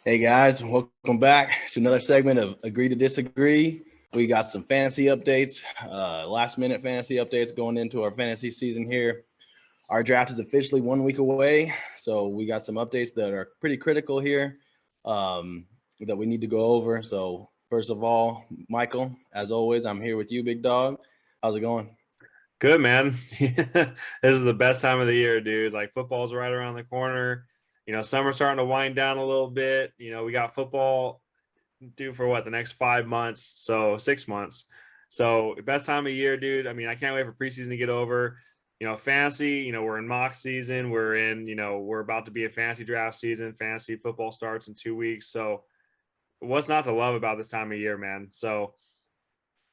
Hey guys, welcome back to another segment of Agree to Disagree. We got some fantasy updates, last minute fantasy updates going into our fantasy season here. Our draft is officially 1 week away, so we got some updates that are pretty critical here that we need to go over. So, first of all, Michael, as always, I'm here with you, big dog. How's it going? Good, man. This is the best time of the year, dude. Like football's right around the corner. Summer's starting to wind down a little bit. We got football due for what, the next 5 months, so 6 months. So best time of year, dude. I mean, I can't wait for preseason to get over. Fantasy, we're in mock season. We're about to be a fantasy draft season. Fantasy football starts in 2 weeks. So what's not to love about this time of year, man? So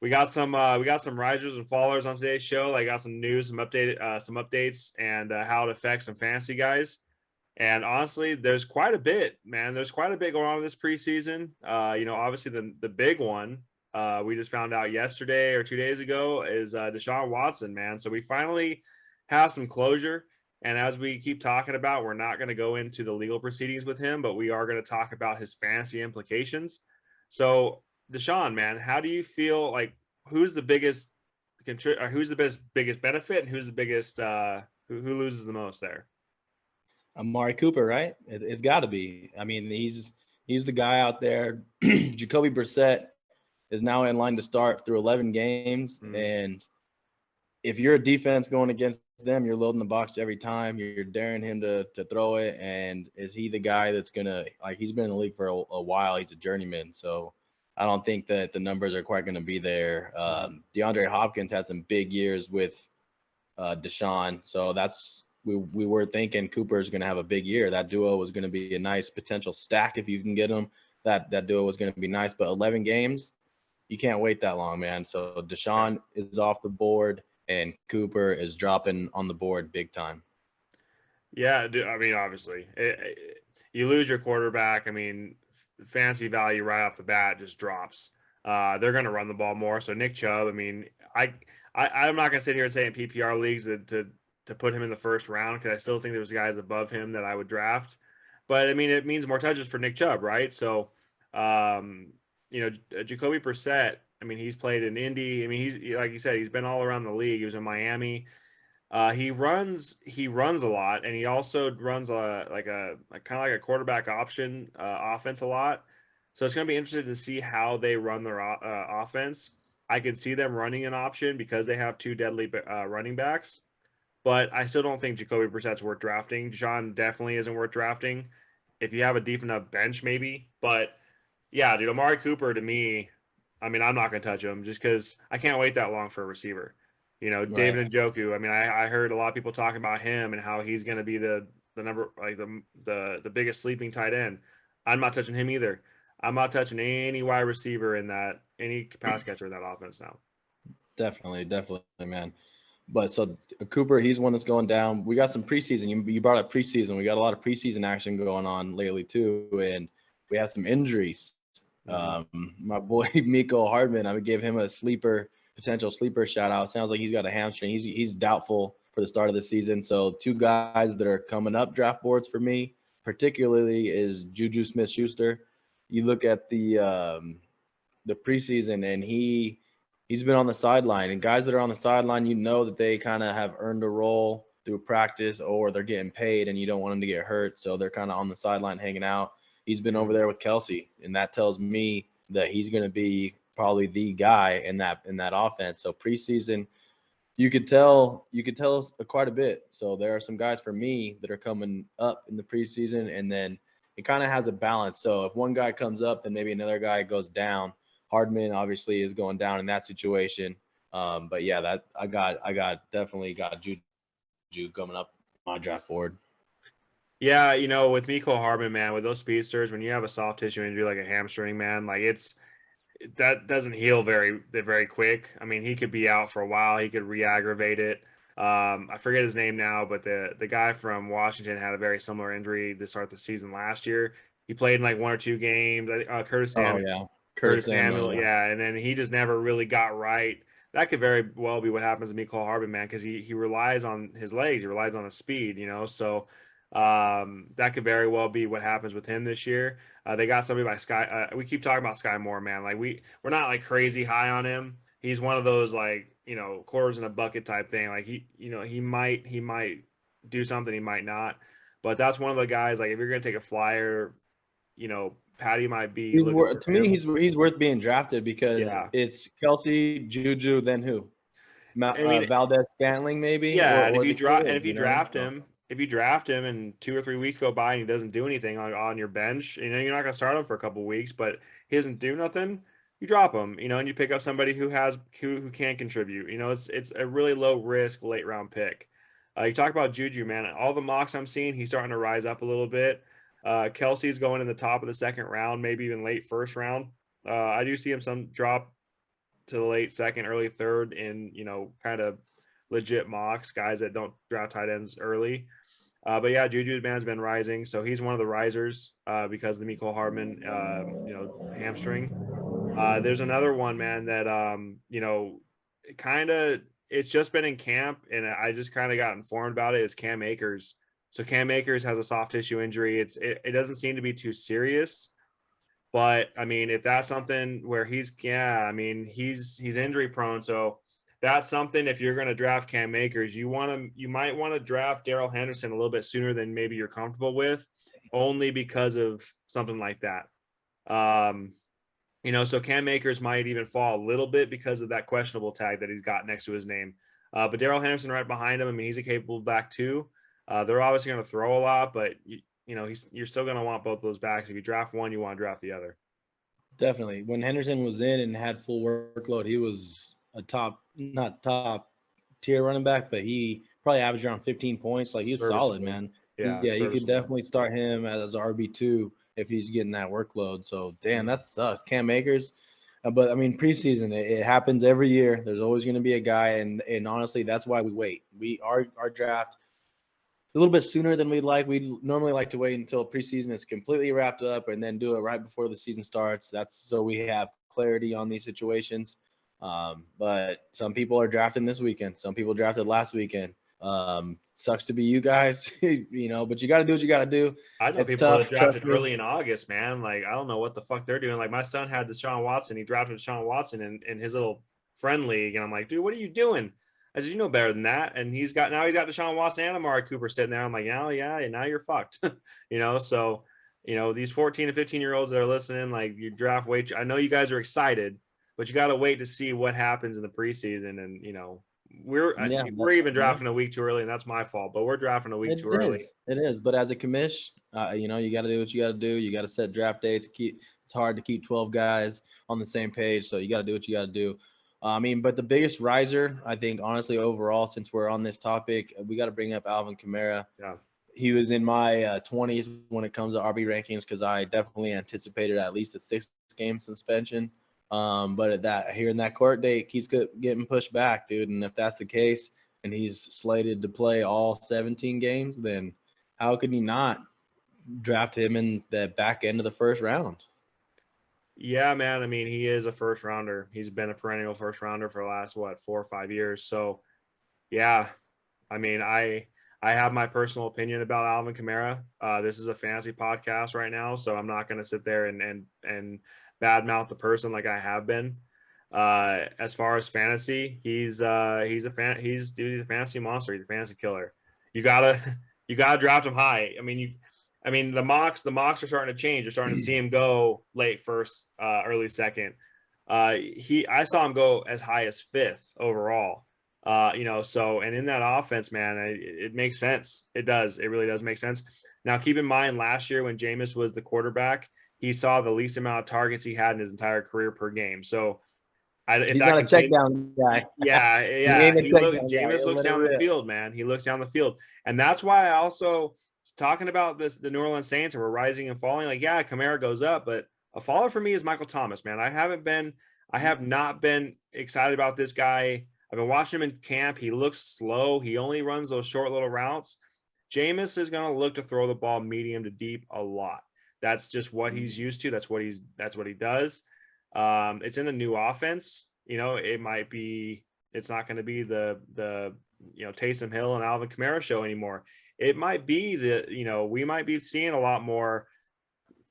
we got some risers and fallers on today's show. I got some news, some updates, and how it affects some fantasy guys. And honestly, there's quite a bit, man. There's quite a bit going on this preseason. Obviously the big one we just found out yesterday or 2 days ago is Deshaun Watson, man. So we finally have some closure. And as we keep talking about, we're not going to go into the legal proceedings with him, but we are going to talk about his fantasy implications. So Deshaun, man, how do you feel like who's the biggest who's the biggest benefit and who's the biggest who loses the most there? Amari Cooper, right? It's got to be. I mean, he's the guy out there. Jacoby Brissett is now in line to start through 11 games, Mm. and if you're a defense going against them, you're loading the box every time. You're daring him to throw it, and is he the guy that's gonna like? He's been in the league for a while. He's a journeyman, so I don't think that the numbers are quite going to be there. Mm. DeAndre Hopkins had some big years with Deshaun. So we were thinking Cooper is going to have a big year. That duo was going to be a nice potential stack if you can get them. That duo was going to be nice. But 11 games, you can't wait that long, man. So Deshaun is off the board, and Cooper is dropping on the board big time. Yeah, I mean, obviously, you lose your quarterback. I mean, fantasy value right off the bat just drops. They're going to run the ball more. So Nick Chubb, I mean, I'm not going to sit here and say in PPR leagues to put him in the first round because I still think there's guys above him that I would draft. But I mean, it means more touches for Nick Chubb, right? So, um, Jacoby Brissett. I mean, he's played in Indy. I mean, he's like you said, he's been all around the league. He was in Miami. He runs a lot, and he also runs like kind of like a quarterback option offense a lot. So it's going to be interesting to see how they run their offense. I can see them running an option because they have two deadly running backs, but I still don't think Jacoby Brissett's worth drafting. John definitely isn't worth drafting. If you have a deep enough bench, maybe. But yeah, dude, Amari Cooper to me, I mean, I'm not going to touch him just because I can't wait that long for a receiver. Right. David Njoku. I mean, I heard a lot of people talking about him and how he's going to be the number like the biggest sleeping tight end. I'm not touching him either. I'm not touching any wide receiver in that any pass catcher in that offense now. Definitely, man. But so Cooper, he's one that's going down. We got some preseason. You brought up preseason. We got a lot of preseason action going on lately too, and we have some injuries. Mm-hmm. My boy Miko Hardman, I would give him a potential sleeper shout out. Sounds like he's got a hamstring. He's doubtful for the start of the season. So two guys that are coming up draft boards for me, particularly is Juju Smith-Schuster. You look at the preseason, and he's been on the sideline. And guys that are on the sideline, you know that they kind of have earned a role through practice, or they're getting paid, and you don't want them to get hurt, so they're kind of on the sideline hanging out. He's been over there with Kelsey, and that tells me that he's going to be probably the guy in that offense. So preseason, you could tell us quite a bit. So there are some guys for me that are coming up in the preseason, and then it kind of has a balance. So if one guy comes up, then maybe another guy goes down. Hardman obviously is going down in that situation. But yeah, that I got definitely got Juju coming up in my draft board. Yeah, with Miko Hardman, man, with those speedsters, when you have a soft tissue injury like a hamstring, man, like that doesn't heal very quick. I mean, he could be out for a while. He could re-aggravate it. I forget his name now, but the guy from Washington had a very similar injury to start the season last year. He played in like one or two games. Curtis Oh Samuel, yeah, Curtis Curtis Samuel. Samuel, Yeah, yeah, and then he just never really got right. That could very well be what happens to Mecole Harbin, man, because he relies on his legs, he relies on his speed, So That could very well be what happens with him this year. They got somebody by Sky. We keep talking about Sky Moore, man. Like we're not like crazy high on him. He's one of those like, quarters in a bucket type thing. Like he might do something, he might not. But that's one of the guys. Like if you're gonna take a flyer, Patty might be looking for To me, him. he's worth being drafted because Yeah, it's Kelsey, Juju, then who? I mean, Valdez Scantling maybe, yeah, and or the kid, So, if you draft him and 2 or 3 weeks go by and he doesn't do anything on your bench, you're not gonna start him for a couple weeks, but he doesn't do nothing, you drop him, and you pick up somebody who can contribute. It's a really low risk late round pick. You talk about Juju, man. All the mocks I'm seeing, he's starting to rise up a little bit. Kelsey's going in the top of the second round, maybe even late first round. I do see him some drop to the late second, early third in, kind of legit mocks, guys that don't draft tight ends early. But yeah, Juju's man's been rising, so he's one of the risers because of the Mecole Hardman, hamstring. There's another one, man, that kind of it's just been in camp, and I just kind of got informed about it. Is Cam Akers? So Cam Akers has a soft tissue injury. It doesn't seem to be too serious. But I mean, if that's something where he's injury prone, so that's something. If you're going to draft Cam Akers, you might want to draft Darrell Henderson a little bit sooner than maybe you're comfortable with, only because of something like that. So Cam Akers might even fall a little bit because of that questionable tag that he's got next to his name. But Darrell Henderson right behind him. I mean, he's a capable back too. They're obviously going to throw a lot, but you're still going to want both those backs. If you draft one, you want to draft the other. definitely. When Henderson was in and had full workload, he was a not top tier running back, but he probably averaged around 15 points. Like, he's solid, Serviceable. man. Yeah, Yeah, you could serviceable. definitely start him as RB2 if he's getting that workload. So, damn, that sucks. Cam Akers. But I mean, preseason, it happens every year. There's always going to be a guy, and honestly, that's why we wait. Our draft a little bit sooner than we'd like. We normally like to wait until preseason is completely wrapped up and then do it right before the season starts. That's so we have clarity on these situations. But some people are drafting this weekend. Some people drafted last weekend. Sucks to be you guys, but you got to do what you got to do. I know It's people that tough. Trust drafted me. early in August, man. Like, I don't know what the fuck they're doing. Like, my son had Deshaun Watson. He drafted Deshaun Watson in his little friend league. And I'm like, dude, what are you doing? I said, you know better than that. And he's got Deshaun Watson and Amari Cooper sitting there. I'm like, yeah, and now you're fucked. So, these 14 to 15-year-olds that are listening, like, you draft I know you guys are excited, but you got to wait to see what happens in the preseason. And, Yeah, we're even drafting a week too early, and that's my fault, but we're drafting a week it too early. is. It is. But as a commish, you got to do what you got to do. You got to set draft dates. It's hard to keep 12 guys on the same page, so you got to do what you got to do. But the biggest riser, I think, honestly, overall, since we're on this topic, we got to bring up Alvin Kamara. Yeah. He was in my 20s when it comes to RB rankings because I definitely anticipated at least a 6-game suspension. But hearing that court date keeps getting pushed back, dude. And if that's the case, and he's slated to play all 17 games, then how could he not draft him in the back end of the first round? Yeah, man. I mean, he is a first rounder. He's been a perennial first rounder for the last 4 or 5 years. So, yeah. I mean, I have my personal opinion about Alvin Kamara. This is a fantasy podcast right now, so I'm not going to sit there and badmouth the person like I have been. As far as fantasy, he's a fantasy monster. He's a fantasy killer. You gotta you gotta draft him high. I mean the mocks are starting to change. You're starting to see him go late first, early second. I saw him go as high as fifth overall. So, and in that offense, man, it makes sense. It does. It really does make sense. Now, keep in mind, last year when Jameis was the quarterback, he saw the least amount of targets he had in his entire career per game. So, if He's that not a check continues, down guy. He yeah, ain't a check down guy. Jameis He'll looks let it down the rip. field, man. He looks down the field, and that's why I also talking about the New Orleans Saints and we're rising and falling. Like, yeah, Kamara goes up, but a follower for me is Michael Thomas, man. I have not been excited about this guy. I've been watching him in camp. He looks slow. He only runs those short little routes. Jameis is going to look to throw the ball medium to deep a lot. That's just what he's used to. That's what he does. It's in a new offense. It's not going to be the Taysom Hill and Alvin Kamara show anymore. it might be that, we might be seeing a lot more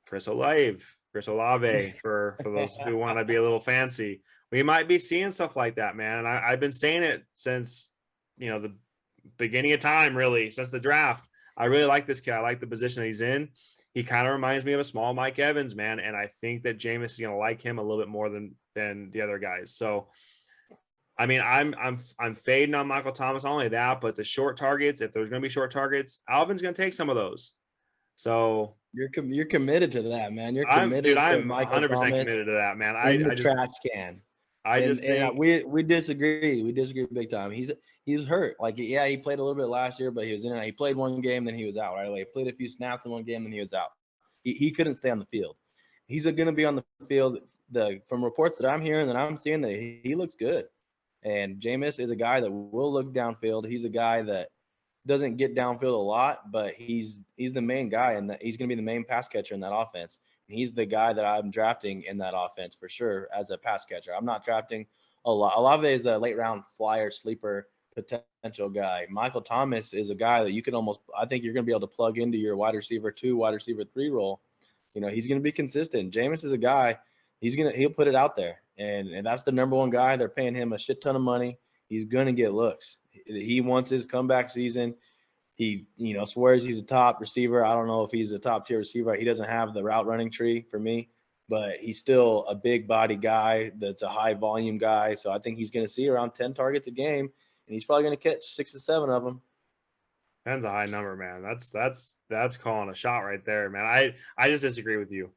Chris Olave for those who want to be a little fancy. We might be seeing stuff like that, man. And I've been saying it since, the beginning of time, really, since the draft. I really like this kid. I like the position that he's in. He kind of reminds me of a small Mike Evans, man. And I think that Jameis is going to like him a little bit more than the other guys. So, I mean, I'm fading on Michael Thomas. Not only that, but the short targets, if there's going to be short targets, Alvin's going to take some of those. So you're committed to that, man. You're committed to I'm Michael 100% Thomas committed to that, man. in the trash can. I just think we disagree. We disagree big time. He's hurt. Like, yeah, he played a little bit last year, but he was in and out. He played one game, then he was out right away. He played a few snaps in one game, then he was out. He couldn't stay on the field. He's going to be on the field. From reports that I'm hearing, that I'm seeing, that he looks good. And Jameis is a guy that will look downfield. He's a guy that doesn't get downfield a lot, but he's the main guy, and that he's going to be the main pass catcher in that offense. And he's the guy that I'm drafting in that offense for sure as a pass catcher. I'm not drafting Olave is a late round flyer, sleeper potential guy. Michael Thomas is a guy that you can I think you're going to be able to plug into your wide receiver 2, wide receiver 3 role. He's going to be consistent. Jameis is a guy, he'll put it out there. And that's the number one guy. They're paying him a shit ton of money. He's going to get looks. He wants his comeback season. He, swears he's a top receiver. I don't know if he's a top tier receiver. He doesn't have the route running tree for me, but he's still a big body guy that's a high volume guy. So I think he's going to see around 10 targets a game, and he's probably going to catch 6 to 7 of them. That's a high number, man. That's calling a shot right there, man. I just disagree with you.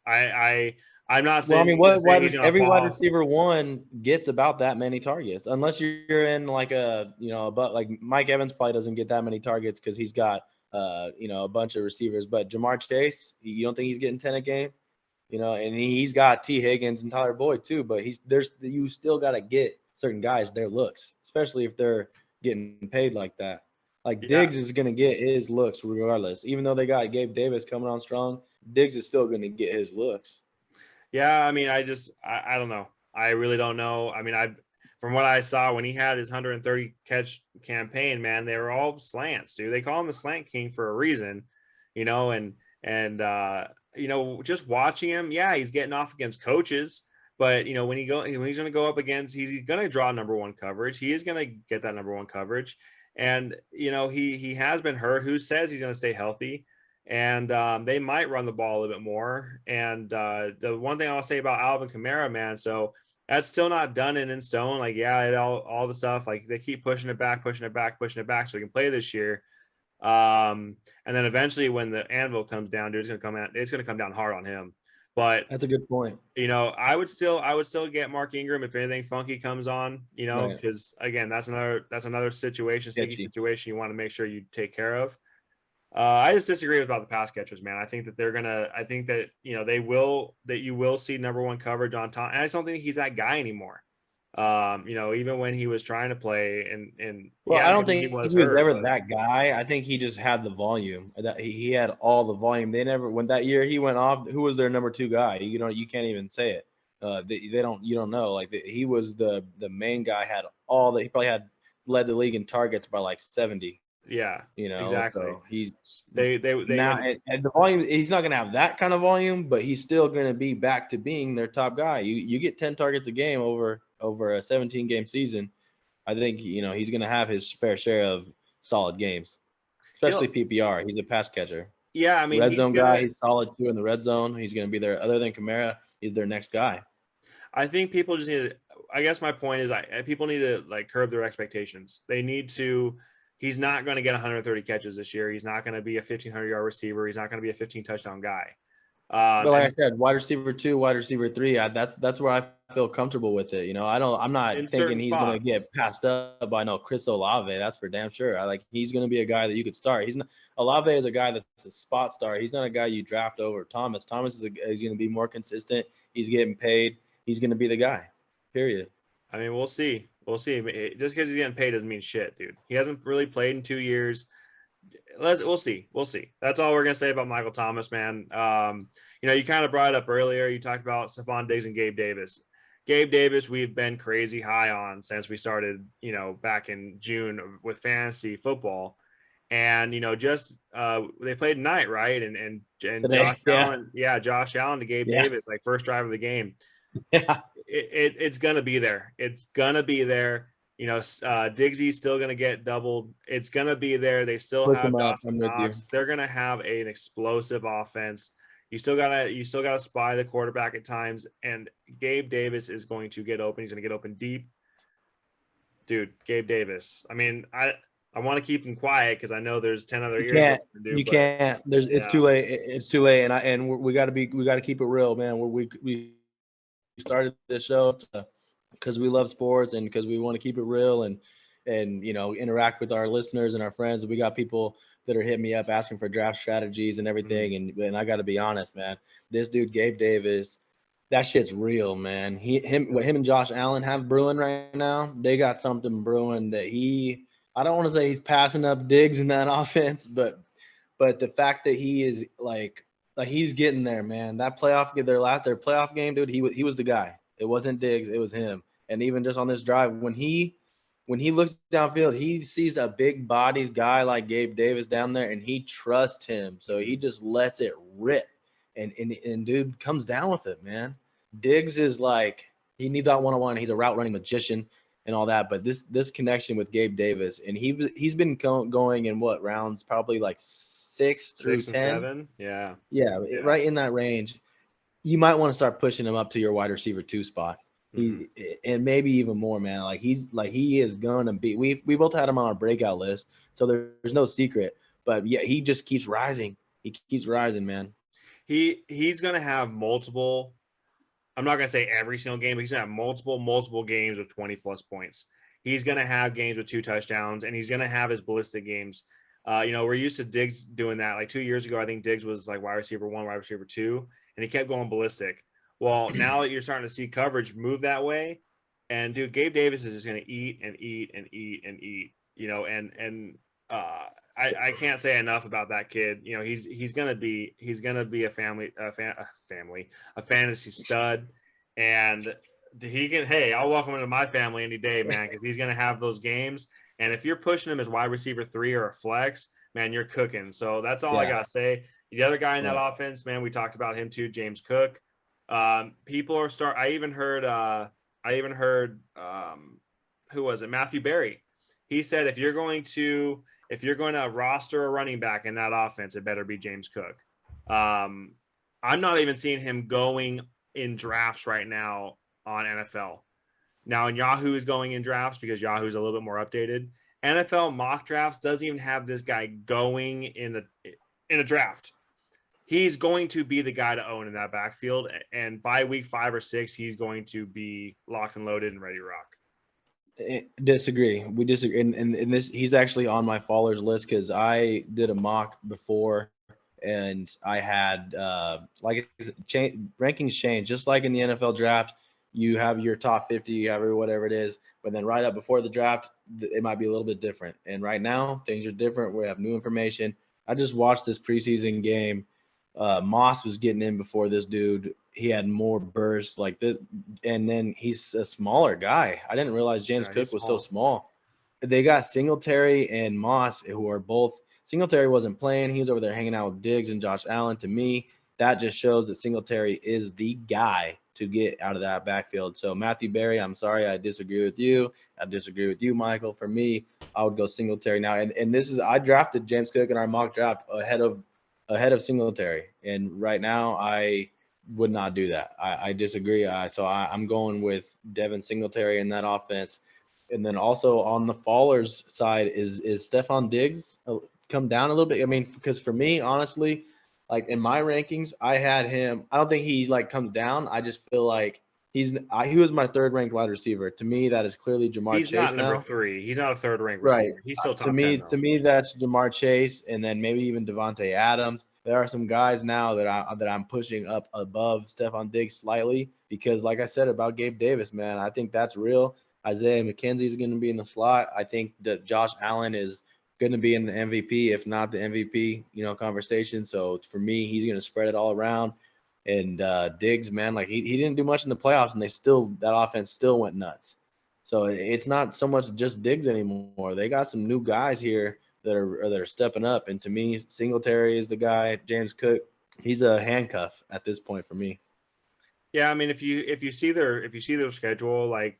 I'm not saying. Well, I mean, every wide receiver 1 gets about that many targets, unless you're in like but like Mike Evans probably doesn't get that many targets because he's got a bunch of receivers. But Jamar Chase, you don't think he's getting 10 a game? And he's got T. Higgins and Tyler Boyd too. But you still got to get certain guys their looks, especially if they're getting paid like that. Like Diggs is going to get his looks regardless, even though they got Gabe Davis coming on strong. Diggs is still going to get his looks. Yeah, I mean, I don't know. I really don't know. I mean, from what I saw when he had his 130 catch campaign, man, they were all slants, dude. They call him the slant king for a reason, and just watching him, yeah, he's getting off against coaches, but when he's going to go up against, he's going to draw number 1 coverage. He is going to get that number 1 coverage, and he has been hurt. Who says he's going to stay healthy? And they might run the ball a little bit more. And the one thing I'll say about Alvin Kamara, man, so that's still not done and in stone. Like, yeah, all the stuff, like they keep pushing it back so he can play this year. And then eventually when the anvil comes down, dude, it's going to come down hard on him. But that's a good point. I would still get Mark Ingram if anything funky comes on, because again, that's another situation, sticky situation you want to make sure you take care of. I just disagree about the pass catchers, man. I think that you will see number 1 coverage on top. And I just don't think he's that guy anymore. Even when he was trying to play I don't think he was ever that guy. I think he just had the volume. That he had all the volume. They never, when that year he went off, who was their number 2 guy? You can't even say it. You don't know. Like he was the main guy, had all that. He probably had led the league in targets by like 70. Yeah, exactly. So he's they now and the volume. He's not going to have that kind of volume, but he's still going to be back to being their top guy. You get 10 targets a game over a 17 game season. I think he's going to have his fair share of solid games, especially PPR. He's a pass catcher. Yeah, I mean, red zone guy. He's solid too in the red zone. He's going to be there. Other than Kamara, he's their next guy. I think people just need to. I guess my point is, people need to curb their expectations. They need to. He's not going to get 130 catches this year. He's not going to be a 1,500-yard receiver. He's not going to be a 15-touchdown guy. But like I said, wide receiver 2, wide receiver 3. That's where I feel comfortable with it. I'm not thinking he's going to get passed up by Chris Olave. That's for damn sure. He's going to be a guy that you could start. Olave is a guy that's a spot star. He's not a guy you draft over Thomas. Thomas is going to be more consistent. He's getting paid. He's going to be the guy. Period. I mean, we'll see. Just because he's getting paid doesn't mean shit, dude. He hasn't really played in 2 years. We'll see. That's all we're gonna say about Michael Thomas, man. You kind of brought it up earlier. You talked about Stephon Diggs and Gabe Davis. Gabe Davis, we've been crazy high on since we started, back in June with fantasy football. And just they played tonight, right? And Today. Josh Yeah. Allen, Josh Allen to Gabe Yeah. Davis, like first drive of the game. Yeah. It's gonna be there. It's gonna be there. Digsy's still gonna get doubled. It's gonna be there. They still Push have them up. Dawson I'm with you. Knox. They're gonna have an explosive offense. You still gotta spy the quarterback at times. And Gabe Davis is going to get open. He's gonna get open deep. Dude, Gabe Davis. I mean, I want to keep him quiet because I know there's 10 other You ears can't. listening to do, You but can't. It's yeah. too late. It's too late. We got to keep it real, man. We started this show because we love sports and because we want to keep it real and interact with our listeners and our friends. We got people that are hitting me up asking for draft strategies and everything. And I got to be honest, man. This dude Gabe Davis, that shit's real, man. What him and Josh Allen have brewing right now, they got something brewing that I don't want to say he's passing up Diggs in that offense, but the fact that he is like he's getting there, man. That their playoff game, dude, he was the guy. It wasn't Diggs, it was him. And even just on this drive, when he looks downfield, he sees a big bodied guy like Gabe Davis down there, and he trusts him. So he just lets it rip. And dude comes down with it, man. Diggs is like he needs that one-on-one. He's a route running magician and all that. But this connection with Gabe Davis, and he's been going in what rounds? Probably like 6 through 6 and 10. 7, yeah. Right in that range. You might want to start pushing him up to your wide receiver 2 spot. Mhm. And maybe even more, man. Like he is gonna be. We both had him on our breakout list, so there's no secret. But yeah, he just keeps rising. He keeps rising, man. He's gonna have multiple. I'm not gonna say every single game, but he's gonna have multiple games with 20 plus points. He's gonna have games with 2 touchdowns, and he's gonna have his ballistic games. We're used to Diggs doing that. Like 2 years ago, I think Diggs was like wide receiver 1, wide receiver 2, and he kept going ballistic. Well, now that you're starting to see coverage move that way, and dude, Gabe Davis is just gonna eat and eat and eat and eat. Uh, I can't say enough about that kid. He's gonna be a fantasy stud, and he can. Hey, I'll welcome him to my family any day, man, because he's gonna have those games. And if you're pushing him as wide receiver 3 or a flex, man, you're cooking. So that's all I gotta say. The other guy in that offense, man, we talked about him too, James Cook. People are start. I even heard. Who was it? Matthew Berry. He said if you're going to roster a running back in that offense, it better be James Cook. I'm not even seeing him going in drafts right now on NFL. Now, in Yahoo is going in drafts because Yahoo's a little bit more updated. NFL mock drafts doesn't even have this guy going in a draft. He's going to be the guy to own in that backfield, and by week 5 or 6, he's going to be locked and loaded and ready to rock. Disagree. We disagree. And this, he's actually on my followers list because I did a mock before, and I had rankings change just like in the NFL draft. You have your top 50, you have whatever it is, but then right up before the draft, it might be a little bit different. And right now, things are different. We have new information. I just watched this preseason game. Moss was getting in before this dude. He had more bursts like this, and then he's a smaller guy. I didn't realize James Cook was so small. They got Singletary and Moss, who are both. Singletary wasn't playing. He was over there hanging out with Diggs and Josh Allen. To me, that just shows that Singletary is the guy to get out of that backfield. So Matthew Berry, I'm sorry, I disagree with you. I disagree with you, Michael. For me, I would go Singletary now. And this is, I drafted James Cook in our mock draft ahead of Singletary. And right now, I would not do that. I disagree. I'm going with Devin Singletary in that offense. And then also on the fallers side is Stephon Diggs come down a little bit? I mean, because for me, honestly, like in my rankings, I had him. I don't think he like comes down. I just feel like he was my 3rd ranked wide receiver. To me, that is clearly Jamar Chase. He's not number now. 3. He's not a 3rd ranked Right. receiver. He's still top to 10. To me, that's Jamar Chase, and then maybe even Devontae Adams. There are some guys now that I'm pushing up above Stephon Diggs slightly because, like I said about Gabe Davis, man, I think that's real. Isaiah McKenzie is going to be in the slot. I think that Josh Allen is going to be in the MVP, if not the MVP, conversation. So for me, he's going to spread it all around. And Diggs, man, like he didn't do much in the playoffs, and that offense still went nuts. So it's not so much just Diggs anymore. They got some new guys here that are stepping up. And to me, Singletary is the guy. James Cook, he's a handcuff at this point for me. Yeah, I mean, if you see their schedule, like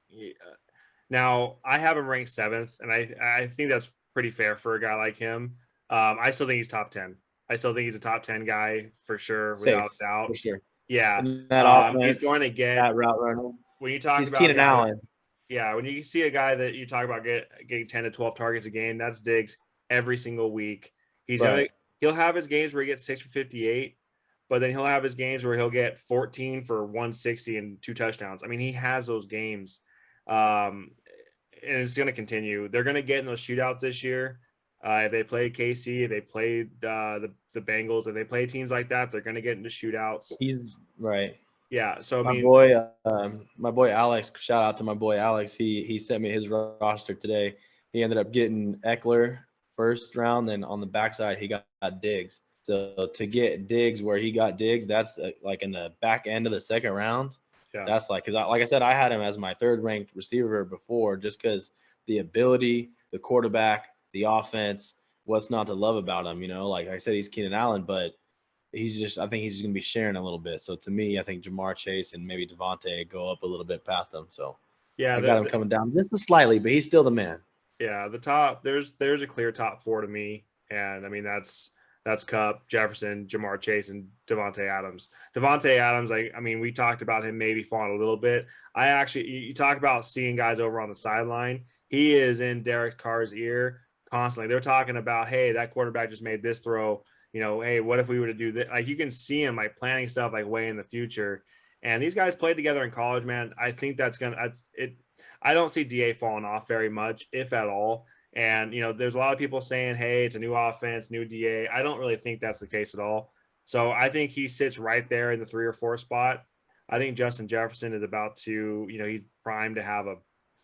now I have him ranked 7th, and I think that's pretty fair for a guy like him. I still think he's top 10. I still think he's a top 10 guy for sure, without Safe a doubt. for sure. Yeah, And that he's offense, going to get that route running. when you talk He's about a Keenan guy that, Allen. yeah, when you see a guy that you talk about getting 10 to 12 targets a game, that's Diggs every single week. Right. He'll have his games where he gets 6 for 58, but then he'll have his games where he'll get 14 for 160 and 2 touchdowns. I mean, he has those games. And it's going to continue. They're going to get in those shootouts this year. If they play KC, if they play the Bengals, if they play teams like that, they're going to get into shootouts. He's right. Yeah. So, I My mean, boy Alex, shout out to my boy Alex. He sent me his roster today. He ended up getting Eckler first round, then on the backside he got Diggs. So to get Diggs where he got Diggs, that's like in the back end of the second round. yeah. That's like, because like I said, I had him as my 3rd ranked receiver before, just because the ability, the quarterback, the offense, what's not to love about him? Like I said, he's Keenan Allen, but I think he's just going to be sharing a little bit. So to me, I think Jamar Chase and maybe Devontae go up a little bit past him. So Yeah. I got him coming down just slightly, but he's still the man. Yeah. The top, there's a clear top 4 to me. And I mean, that's Kupp, Jefferson, Jamar Chase, and Devontae Adams. Devontae Adams, I mean, we talked about him maybe falling a little bit. You talk about seeing guys over on the sideline. He is in Derek Carr's ear constantly. They're talking about, hey, that quarterback just made this throw. Hey, what if we were to do that? Like, you can see him like planning stuff like way in the future. And these guys played together in college, man. I think that's it. I don't see DA falling off very much, if at all. And, there's a lot of people saying, hey, it's a new offense, new DA. I don't really think that's the case at all. So I think he sits right there in the 3 or 4 spot. I think Justin Jefferson is about to, he's primed to have a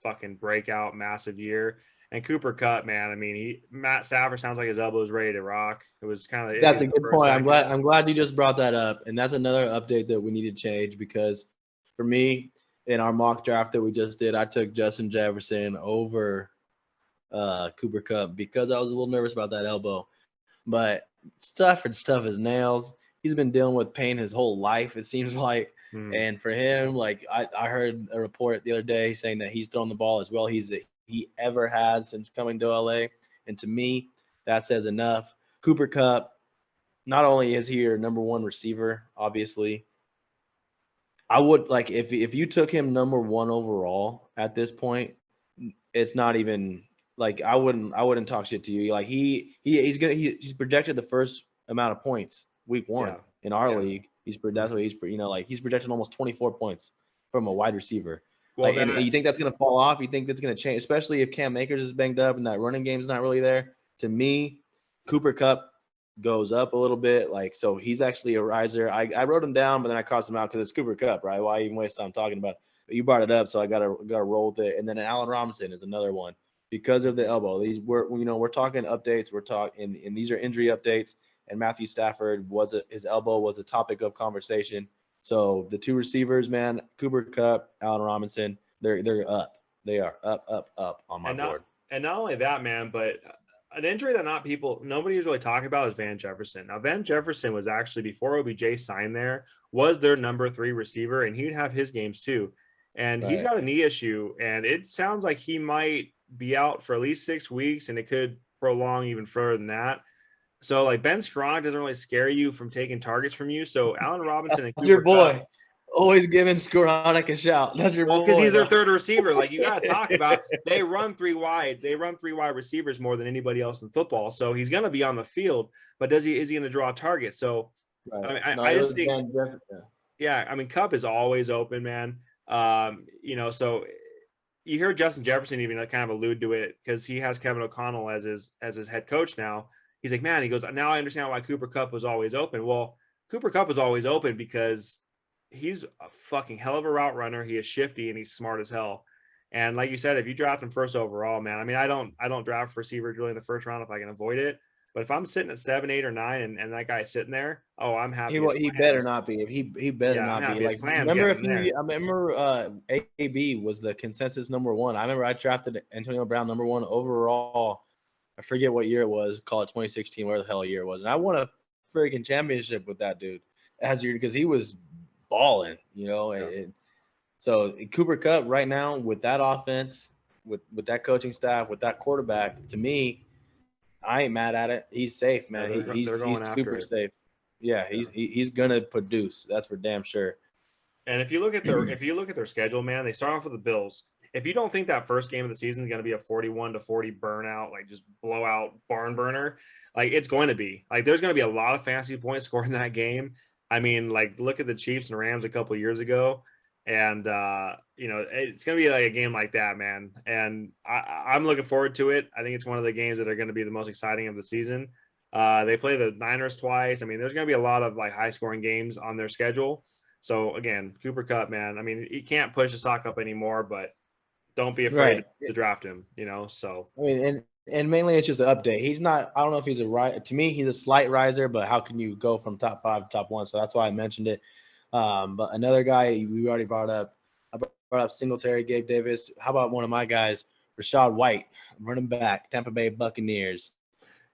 fucking breakout massive year. And Cooper Kupp, man, I mean, Matt Stafford sounds like his elbow is ready to rock. It was kind of That's a good point. I'm glad you just brought that up. And that's another update that we need to change, because for me, in our mock draft that we just did, I took Justin Jefferson over Cooper Kupp because I was a little nervous about that elbow. But Stafford's tough as nails. He's been dealing with pain his whole life, it seems like. And for him, like I heard a report the other day saying that he's thrown the ball as well he ever has since coming to LA. And to me, that says enough. Cooper Kupp, not only is he your number 1 receiver, obviously, I would like if you took him number 1 overall at this point, it's not even like I wouldn't talk shit to you. Like he's projected the first amount of points week 1 in our league. That's what he's projected almost 24 points from a wide receiver. Well, and you think that's going to fall off? You think that's going to change, especially if Cam Akers is banged up and that running game's not really there? To me, Cooper Kupp goes up a little bit. Like, so he's actually a riser. I wrote him down, but then I crossed him out because it's Cooper Kupp, right? Why even waste time talking about it? But you brought it up, so I gotta roll with it. And then Allen Robinson is another one because of the elbow. We're talking updates. We're talking, and these are injury updates. And Matthew Stafford his elbow was a topic of conversation. So the 2 receivers, man, Cooper Kupp, Allen Robinson, they're up. They are up on my board. And not only that, man, but an injury that nobody's really talking about is Van Jefferson. Now, Van Jefferson was actually, before OBJ signed there, was their number 3 receiver, and he'd have his games too. And he's got a knee issue, and it sounds like he might be out for at least 6 weeks, and it could prolong even further than that. So, like, Ben Skowronek doesn't really scare you from taking targets from you. So, Allen Robinson and That's Cooper your boy. Kupp, always giving Skowronek a shout. That's your boy. because he's their 3rd receiver. Like, you got to talk about, they run 3 wide. They run 3 wide receivers more than anybody else in football. So he's going to be on the field, but is he going to draw targets? So, right. I just think, I mean, Kupp is always open, man. So you hear Justin Jefferson even kind of allude to it because he has Kevin O'Connell as his head coach now. He's like, man, he goes, now I understand why Cooper Kupp was always open. Well, Cooper Kupp was always open because he's a fucking hell of a route runner. He is shifty and he's smart as hell. And like you said, if you draft him first overall, man, I mean, I don't draft receivers really in the first round if I can avoid it. But if I'm sitting at 7, 8, or 9, and that guy's sitting there, I'm happy. He better not be. He better not be. Like, remember AB was the consensus number 1. I remember I drafted Antonio Brown number 1 overall I forget what year it was. Call it 2016, where the hell year it was. And I won a freaking championship with that dude as year because he was balling, you know. Yeah. So Cooper Cup right now with that offense, with that coaching staff, with that quarterback, to me, I ain't mad at it. He's safe, Yeah, man. they're going He's after super it. safe. Yeah, Yeah. he's gonna produce. That's for damn sure. And if you look at their schedule, man, they start off with the Bills. If you don't think that first game of the season is going to be a 41-40 burnout, like just blowout barn burner, like it's going to be. Like there's going to be a lot of fantasy points scored in that game. I mean, like look at the Chiefs and Rams a couple of years ago, and it's going to be like a game like that, man. And I'm looking forward to it. I think it's one of the games that are going to be the most exciting of the season. They play the Niners twice. I mean, there's going to be a lot of like high scoring games on their schedule. So again, Cooper Cup, man. I mean, he can't push the sock up anymore, but don't be afraid Right. to draft him. So I mean, and mainly it's just an update. He's not. I don't know if he's a right. To me, he's a slight riser, but how can you go from top 5 to top 1? So that's why I mentioned it. But another guy we already brought up. I brought up Singletary, Gabe Davis. How about one of my guys, Rashad White, running back, Tampa Bay Buccaneers.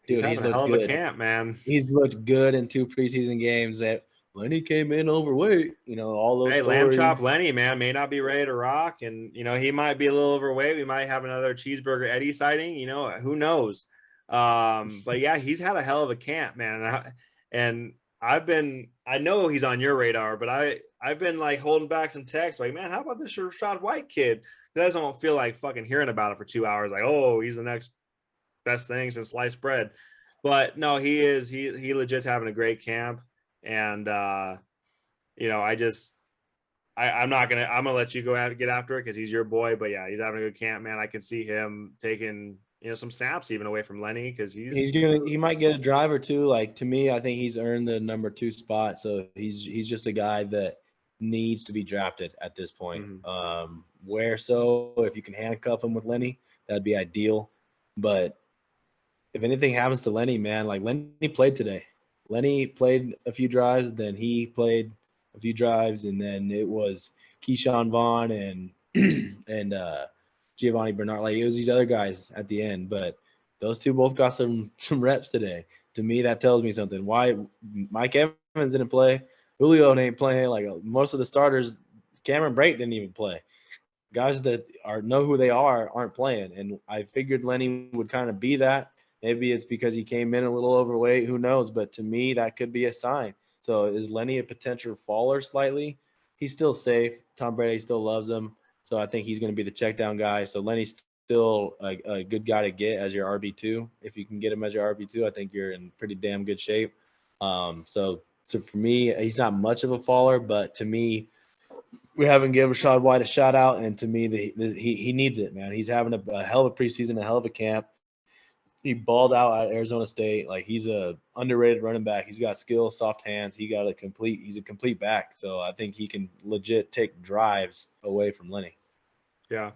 he's Dude, he's having a looked hell of a good. camp, man. He's looked good in 2 preseason games. That when he came in overweight, all those Hey, Lamb stories. Chop Lenny, man, may not be ready to rock, and he might be a little overweight. We might have another Cheeseburger Eddie sighting. Who knows? But yeah, he's had a hell of a camp, man. And I know he's on your radar, but I've been like holding back some texts, like, man, how about this Rashad White kid? I just don't feel like fucking hearing about it for 2 hours. Like, oh, he's the next best thing since sliced bread. But no, he is. He legit's having a great camp, and I'm gonna let you go out and get after it because he's your boy. But yeah, he's having a good camp, man. I can see him taking some snaps even away from Lenny because He might get a drive or two. Like, to me, I think he's earned the number 2 spot. So he's just a guy that needs to be drafted at this point. Where so if you can handcuff him with Lenny, that'd be ideal. But if anything happens to Lenny, man, like Lenny played today. Lenny played a few drives, then he played a few drives, and then it was Keyshawn Vaughn and and Giovanni Bernard. Like, it was these other guys at the end, but those two both got some reps today. To me, that tells me something. Why Mike Evans didn't play, Julio ain't playing. Like, most of the starters, Cameron Brate didn't even play. Guys that know who they aren't playing, and I figured Lenny would kind of be that. Maybe it's because he came in a little overweight. Who knows? But to me, that could be a sign. So is Lenny a potential faller slightly? He's still safe. Tom Brady still loves him. So I think he's going to be the check down guy. So Lenny's still a good guy to get as your RB2. If you can get him as your RB2, I think you're in pretty damn good shape. So for me, he's not much of a faller, but to me, we haven't given Rashad White a shout out, and to me, he needs it, man. He's having a hell of a preseason, a hell of a camp. He balled out at Arizona State. Like, he's a underrated running back. He's got skill, soft hands. He's a complete back. So I think he can legit take drives away from Lenny. Yeah.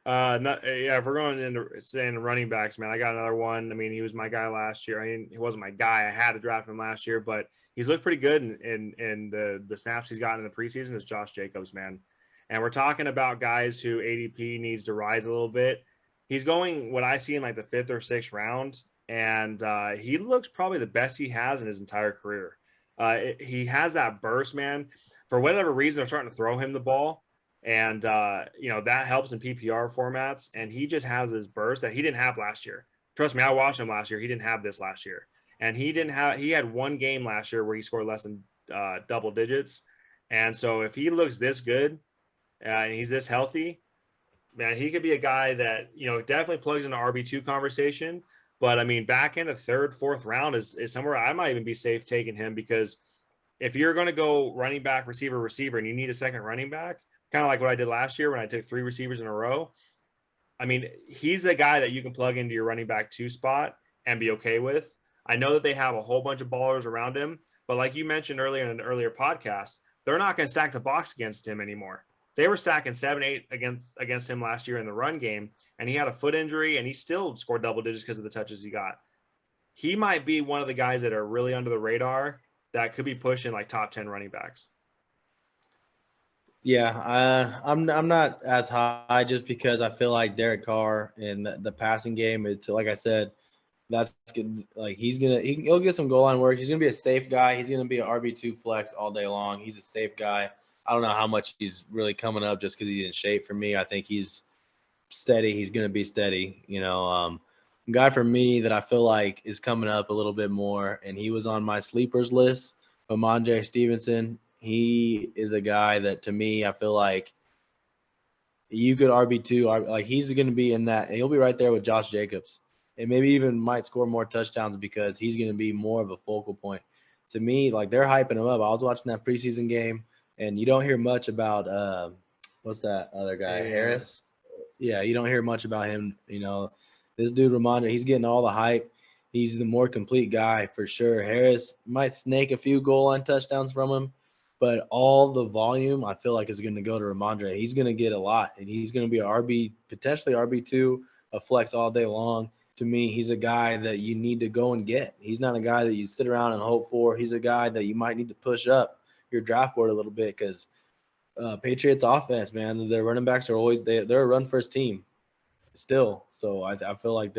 If we're going into saying running backs, man, I got another one. I mean, he was my guy last year. I mean, he wasn't my guy. I had to draft him last year, but he's looked pretty good in the snaps he's gotten in the preseason is Josh Jacobs, man. And we're talking about guys who ADP needs to rise a little bit. He's going what I see in like the 5th or 6th round, and he looks probably the best he has in his entire career. He has that burst, man. For whatever reason, they're starting to throw him the ball. And that helps in PPR formats. And he just has this burst that he didn't have last year. Trust me, I watched him last year. He didn't have this last year. And he had one game last year where he scored less than double digits. And so if he looks this good and he's this healthy, man, he could be a guy that, definitely plugs into RB2 conversation. But I mean, back in the 3rd, 4th round is somewhere I might even be safe taking him, because if you're going to go running back, receiver, and you need a second running back, kind of like what I did last year when I took 3 receivers in a row. I mean, he's the guy that you can plug into your running back 2 spot and be okay with. I know that they have a whole bunch of ballers around him, but like you mentioned earlier in an earlier podcast, they're not going to stack the box against him anymore. They were stacking 7-8 against him last year in the run game, and he had a foot injury, and he still scored double digits because of the touches he got. He might be one of the guys that are really under the radar that could be pushing like top 10 running backs. Yeah, I'm not as high just because I feel like Derek Carr in the passing game. It's like I said, That's good. Like he'll get some goal line work. He's gonna be a safe guy. He's gonna be an RB2 flex all day long. He's a safe guy. I don't know how much he's really coming up just because he's in shape for me. I think he's steady. He's gonna be steady. A guy for me that I feel like is coming up a little bit more, and he was on my sleepers list. Ramondre Stevenson. He is a guy that to me I feel like you could RB2. Like he's going to be in that. He'll be right there with Josh Jacobs, and maybe even might score more touchdowns because he's going to be more of a focal point. To me, like they're hyping him up. I was watching that preseason game, and you don't hear much about what's that other guy, Harris? Yeah, you don't hear much about him. This dude Ramondre, he's getting all the hype. He's the more complete guy for sure. Harris might snake a few goal line touchdowns from him, but all the volume I feel like is going to go to Ramondre. He's going to get a lot, and he's going to be an RB, potentially RB2, a flex all day long. To me, he's a guy that you need to go and get. He's not a guy that you sit around and hope for. He's a guy that you might need to push up your draft board a little bit because Patriots offense, man, their running backs are always they're a run first team still. So I feel like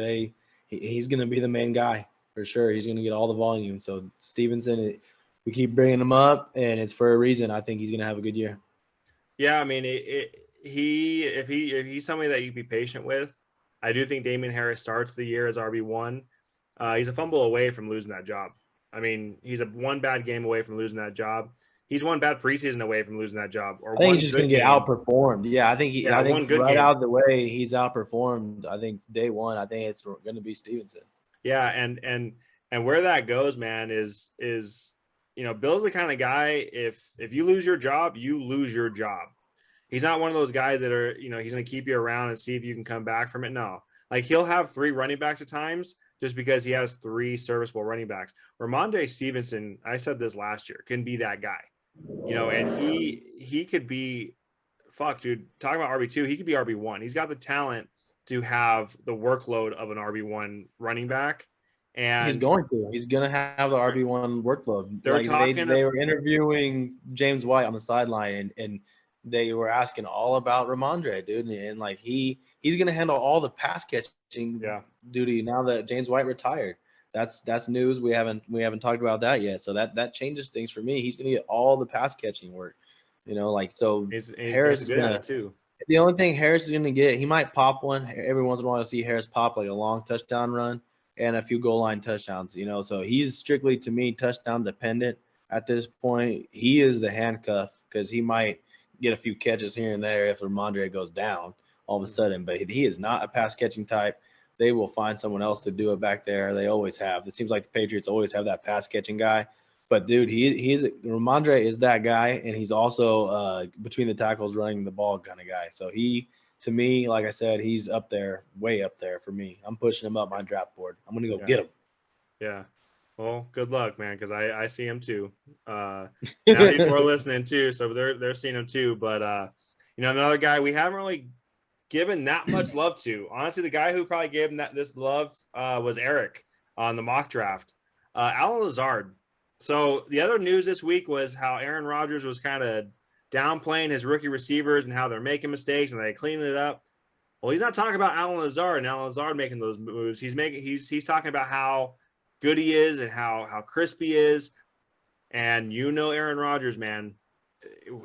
he's going to be the main guy for sure. He's going to get all the volume. So Stevenson, we keep bringing him up, and it's for a reason. I think he's going to have a good year. Yeah, I mean, if he's somebody that you can be patient with, I do think Damian Harris starts the year as RB1. He's a fumble away from losing that job. I mean, he's one bad game away from losing that job. He's one bad preseason away from losing that job. Or I think he's just going to get outperformed. Yeah, I think I think right out of the way he's outperformed. I think day one, I think it's going to be Stevenson. Yeah, and where that goes, man, is Bill's the kind of guy, if you lose your job, you lose your job. He's not one of those guys that are, he's going to keep you around and see if you can come back from it. No. Like he'll have 3 running backs at times just because he has 3 serviceable running backs. Ramondre Stevenson, I said this last year, can be that guy. And he could be, dude, talking about RB2, he could be RB1. He's got the talent to have the workload of an RB1 running back. And he's going to have the RB1 workload. They were interviewing James White on the sideline, and they were asking all about Ramondre, dude. And like he's going to handle all the pass catching duty now that James White retired. That's news. We haven't talked about that yet. So that changes things for me. He's going to get all the pass catching work. He's Harris is going to too. The only thing Harris is going to get, he might pop one every once in a while. To see Harris pop like a long touchdown run and a few goal line touchdowns. So he's strictly to me touchdown dependent at this point. He is the handcuff because he might get a few catches here and there if Ramondre goes down all of a sudden, but he is not a pass catching type. They will find someone else to do it back there. They always have. It seems like the Patriots always have that pass catching guy. But dude, Ramondre is that guy, and he's also between the tackles running the ball kind of guy. So to me, like I said, he's up there, way up there for me. I'm pushing him up my draft board. I'm gonna go get him. Yeah. Well, good luck, man, because I see him too. Now people are listening too, so they're seeing him too. But another guy we haven't really given that much love to. Honestly, the guy who probably gave him this love was Eric on the mock draft. Allen Lazard. So the other news this week was how Aaron Rodgers was kind of downplaying his rookie receivers and how they're making mistakes and they cleaning it up. Well, he's not talking about Allen Lazard and Allen Lazard making those moves. He's talking about how good he is and how crisp he is. And Aaron Rodgers, man,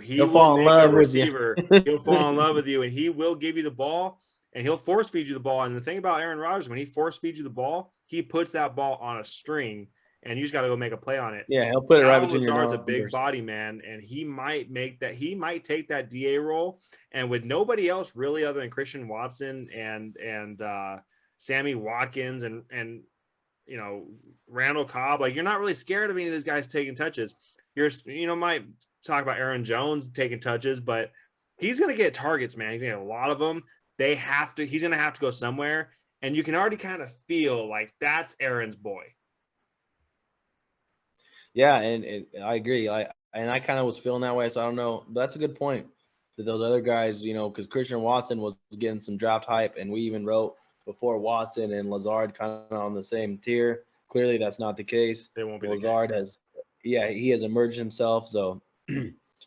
he'll fall in love with you. He'll fall in love with you, and he will give you the ball, and he'll force feed you the ball. And the thing about Aaron Rodgers, when he force feeds you the ball, he puts that ball on a string, and you just got to go make a play on it. Yeah, he'll put it right between your numbers. Lazard's a big body, man, and he might take that DA role, and with nobody else really other than Christian Watson and Sammy Watkins and Randall Cobb, like you're not really scared of any of these guys taking touches. Might talk about Aaron Jones taking touches, but he's going to get targets, man. He's going to get a lot of them. He's going to have to go somewhere, and you can already kind of feel like that's Aaron's boy. Yeah, and I agree. I kind of was feeling that way, so I don't know. But that's a good point that those other guys, because Christian Watson was getting some draft hype, and we even wrote before Watson and Lazard kind of on the same tier. Clearly, that's not the case. It won't be. Lazard he has emerged himself, so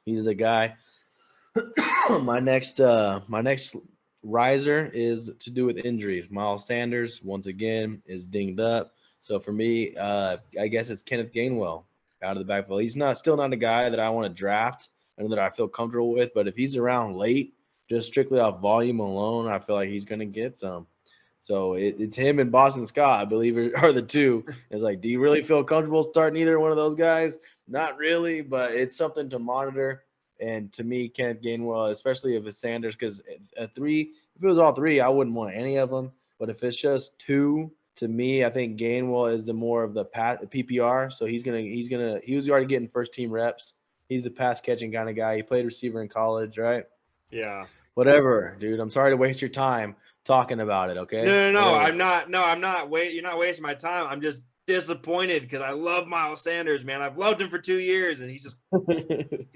he's the guy. my next riser is to do with injuries. Miles Sanders, once again, is dinged up. So for me, I guess it's Kenneth Gainwell out of the backfield. He's still not a guy that I want to draft and that I feel comfortable with. But if he's around late, just strictly off volume alone, I feel like he's going to get some. So it's him and Boston Scott, I believe, are the two. It's like, do you really feel comfortable starting either one of those guys? Not really, but it's something to monitor. And to me, Kenneth Gainwell, especially if it's Sanders, because if it was all three, I wouldn't want any of them. But if it's just two, to me, I think Gainwell is the more of the PPR. So he was already getting first team reps. He's the pass catching kind of guy. He played receiver in college, right? Yeah. Whatever, dude. I'm sorry to waste your time talking about it. Okay. No. Whatever. I'm not. No, I'm not. You're not wasting my time. I'm just disappointed because I love Miles Sanders, man. I've loved him for 2 years, and he's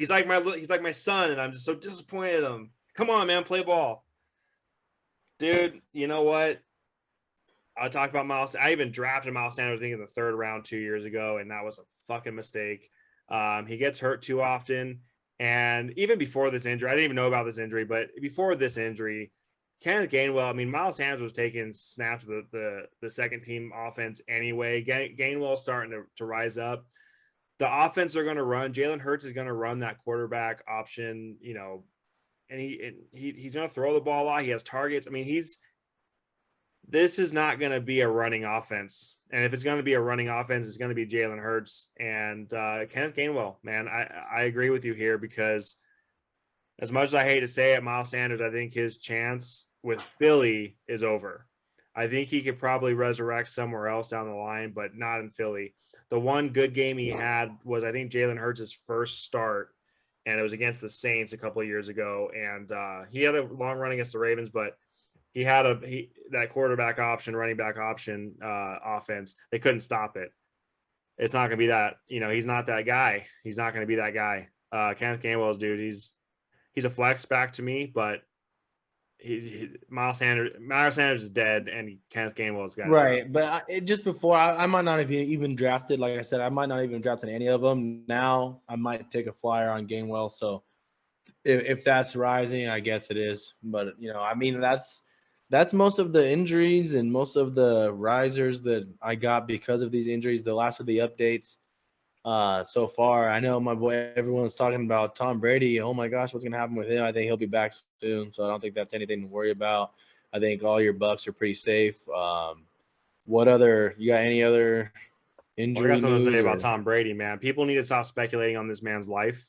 like my son, and I'm just so disappointed in him. Come on, man, play ball, dude. You know what? I'll talk about Miles. I even drafted Miles Sanders, I think, in the 3rd round 2 years ago, and that was a fucking mistake. He gets hurt too often. And even before this injury, I didn't even know about this injury, but before this injury, Kenneth Gainwell, I mean, Miles Sanders was taking snaps of the second team offense anyway. Gainwell starting to rise up. The offense they're going to run, Jalen Hurts is going to run that quarterback option, and he's going to throw the ball a lot. He has targets. I mean, this is not going to be a running offense. And if it's going to be a running offense, it's going to be Jalen Hurts and Kenneth Gainwell. Man, I agree with you here because as much as I hate to say it, Miles Sanders, I think his chance with Philly is over. I think he could probably resurrect somewhere else down the line, but not in Philly. The one good game he had was, I think, Jalen Hurts' first start, and it was against the Saints a couple of years ago. And he had a long run against the Ravens, but he had that quarterback option, running back option offense. They couldn't stop it. It's not going to be that. He's not that guy. He's not going to be that guy. Kenneth Gainwell's dude. He's a flex back to me, but Miles Sanders is dead, and Kenneth Gainwell's got right. But just before, I might not have even drafted. Like I said, I might not even drafted any of them. Now I might take a flyer on Gainwell. So if that's rising, I guess it is. But I mean that's most of the injuries and most of the risers that I got because of these injuries. The last of the updates so far. I know my boy, everyone's talking about Tom Brady. Oh my gosh, what's going to happen with him? I think he'll be back soon. So I don't think that's anything to worry about. I think all your Bucks are pretty safe. You got any other injury I got something news to say about Tom Brady, man. People need to stop speculating on this man's life.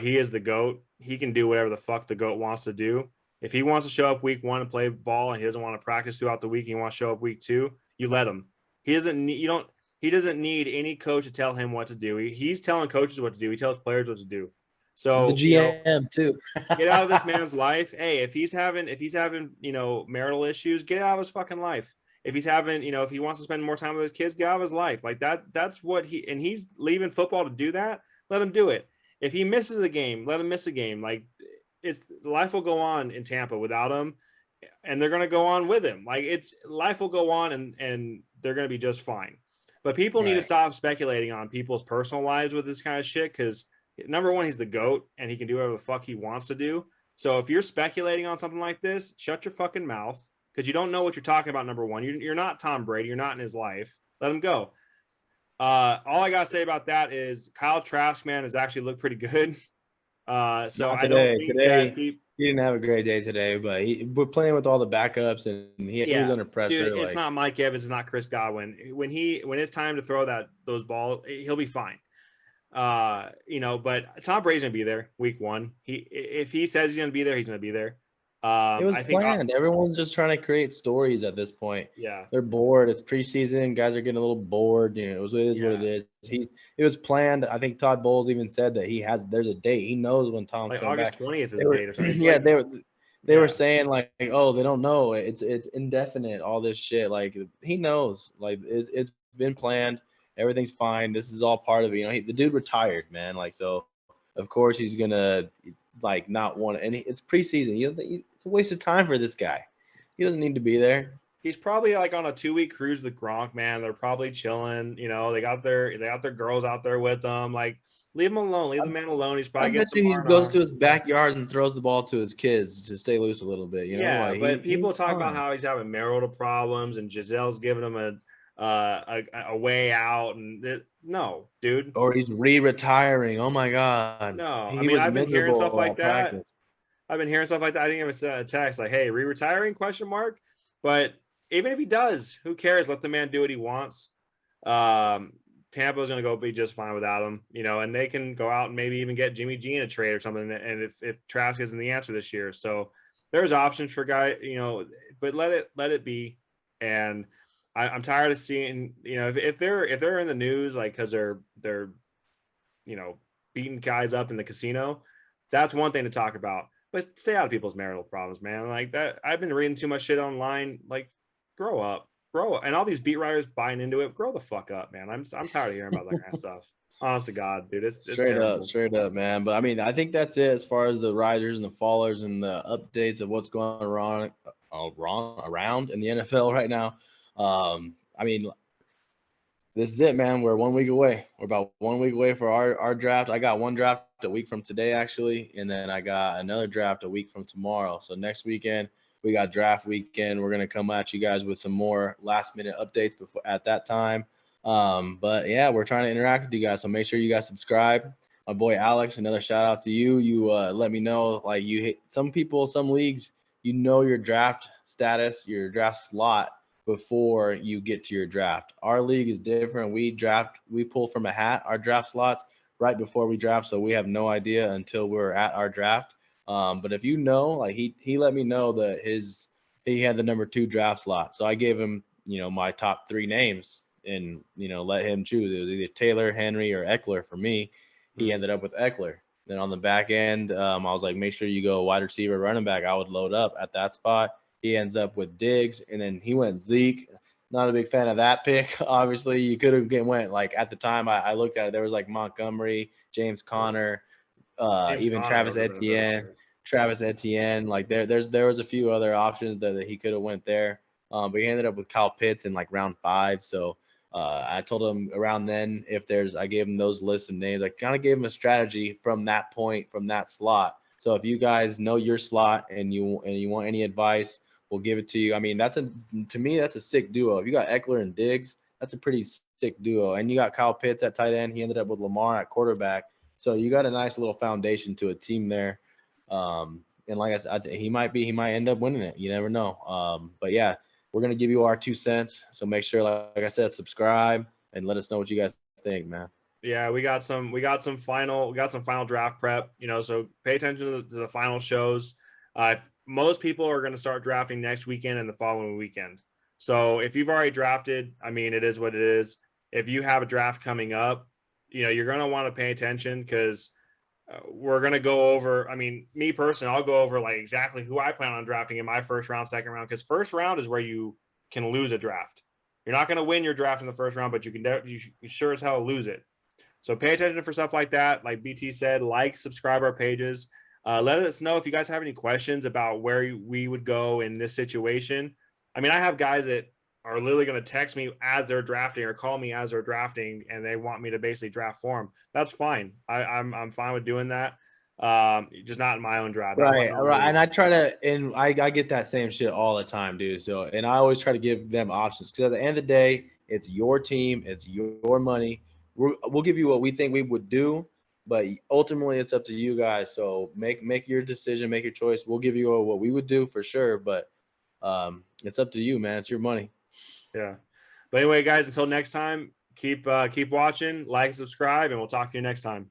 He is the GOAT. He can do whatever the fuck the GOAT wants to do. If he wants to show up week 1 and play ball and he doesn't want to practice throughout the week, he wants to show up week 2, you let him. He doesn't need any coach to tell him what to do. He's telling coaches what to do. He tells players what to do. So the GM too. Get out of this man's life. Hey, if he's having, marital issues, get out of his fucking life. If he's having, if he wants to spend more time with his kids, get out of his life. Like that's what he's leaving football to do that. Let him do it. If he misses a game, let him miss a game. Like life will go on in Tampa without him, and they're going to go on with him. Like life will go on and they're going to be just fine. But people need to stop speculating on people's personal lives with this kind of shit. Cause number one, he's the GOAT and he can do whatever the fuck he wants to do. So if you're speculating on something like this, shut your fucking mouth. Cause you don't know what you're talking about. Number one, you're not Tom Brady. You're not in his life. Let him go. All I got to say about that is Kyle Trask, man, has actually looked pretty good. So I don't think that he didn't have a great day today, but we're playing with all the backups and he was under pressure. Dude, it's not Mike Evans, it's not Chris Godwin. When it's time to throw those balls, he'll be fine. But Tom Brady's gonna be there week 1. If he says he's gonna be there, he's gonna be there. It was planned. Everyone's just trying to create stories at this point. Yeah, they're bored. It's preseason. Guys are getting a little bored. It is what it is. It was planned. I think Todd Bowles even said that there's a date. He knows when Tom's like coming August back. 20th is his date or something. Yeah, they were saying like, oh, they don't know. It's indefinite. All this shit. Like he knows. Like it's been planned. Everything's fine. This is all part of it. The dude retired, man. Like so, of course he's gonna not want. And it's preseason. It's a waste of time for this guy. He doesn't need to be there. he's probably like on a 2-week cruise with Gronk, man. They're probably chilling. You know, they got their girls out there with them. Like, leave him alone. Leave the man alone. He's I probably bet getting you some he goes R&R. to his backyard and throws the ball to his kids to stay loose a little bit. You know, Yeah, like but people he's talk about fine. how he's having marital problems and Giselle's giving him a way out, and no, dude, Or he's re-retiring. Oh my God, no. I he mean, was I've been hearing miserable stuff like all that. practice. I've been hearing stuff like that. I think it was a text like, "Hey, re-retiring?" Question mark. But even if he does, who cares? Let the man do what he wants. Um, Tampa's going to go be just fine without him, you know, and they can go out and maybe even get Jimmy G in a trade or something. And if Trask isn't the answer this year, so there's options for guy, you know, but let it be. And I'm tired of seeing, you know, if they're in the news like because they're you know beating guys up in the casino, that's one thing to talk about. But stay out of people's marital problems, man. Like that, I've been reading too much shit online. Like, grow up, and all these beat writers buying into it. Grow the fuck up, man. I'm tired of hearing about that kind of stuff. Honest to God, dude, it's terrible. Straight up, man. But I mean, I think that's it as far as the riders and the fallers and the updates of what's going around in the NFL right now. I mean, this is it, man. We're 1 week away. We're about 1 week away for our draft. I got one draft a week from today, actually, and then I got another draft a week from tomorrow. So next weekend we got draft weekend. We're gonna come at you guys with some more last minute updates before at that time. But yeah, we're trying to interact with you guys, so make sure you guys subscribe. My boy Alex, another shout out to you. You let me know, like you hit some people, some leagues, you know your draft status, your draft slot before you get to your draft. Our league is different. We pull from a hat our draft slots right before we draft, so we have no idea until we're at our draft. But if you know, like he let me know that he had the number 2 draft slot, so I gave him my top 3 names and let him choose. It was either Taylor, Henry, or Eckler for me. He ended up with Eckler. Then on the back end, I was like, make sure you go wide receiver, running back. I would load up at that spot. He ends up with Diggs, and then he went Zeke. Not a big fan of that pick. Obviously, you could have went like at the time I looked at it. There was like Montgomery, James Conner, James even Conner would have been a better player. Travis Etienne. Like there was a few other options that he could have went there. But he ended up with Kyle Pitts in like round 5. So I told him around then I gave him those lists of names. I kind of gave him a strategy from that point, from that slot. So if you guys know your slot and you want any advice, we'll give it to you. I mean, to me that's a sick duo. If you got Eckler and Diggs, that's a pretty sick duo. And you got Kyle Pitts at tight end. He ended up with Lamar at quarterback. So you got a nice little foundation to a team there. And like I said, he might end up winning it. You never know. But yeah, we're gonna give you our 2 cents. So make sure, like I said, subscribe and let us know what you guys think, man. Yeah, we got some final draft prep, you know, so pay attention to the final shows. Most people are going to start drafting next weekend and the following weekend. So if you've already drafted, I mean, it is what it is. If you have a draft coming up, you know, you're going to want to pay attention because we're going to go over, I mean, me personally, I'll go over like exactly who I plan on drafting in my first round, second round, because first round is where you can lose a draft. You're not going to win your draft in the first round, but you sure as hell lose it. So pay attention for stuff like that. Like BT said, subscribe our pages. Let us know if you guys have any questions about where we would go in this situation. I mean, I have guys that are literally going to text me as they're drafting or call me as they're drafting, and they want me to basically draft for them. That's fine. I'm fine with doing that. Just not in my own draft. Right. And I try to, and I get that same shit all the time, dude. So, and I always try to give them options because at the end of the day, it's your team, it's your money. We'll give you what we think we would do, but ultimately it's up to you guys. So make your decision, make your choice. We'll give you what we would do for sure, but it's up to you, man. It's your money. Yeah. But anyway, guys, until next time, keep watching, like, subscribe, and we'll talk to you next time.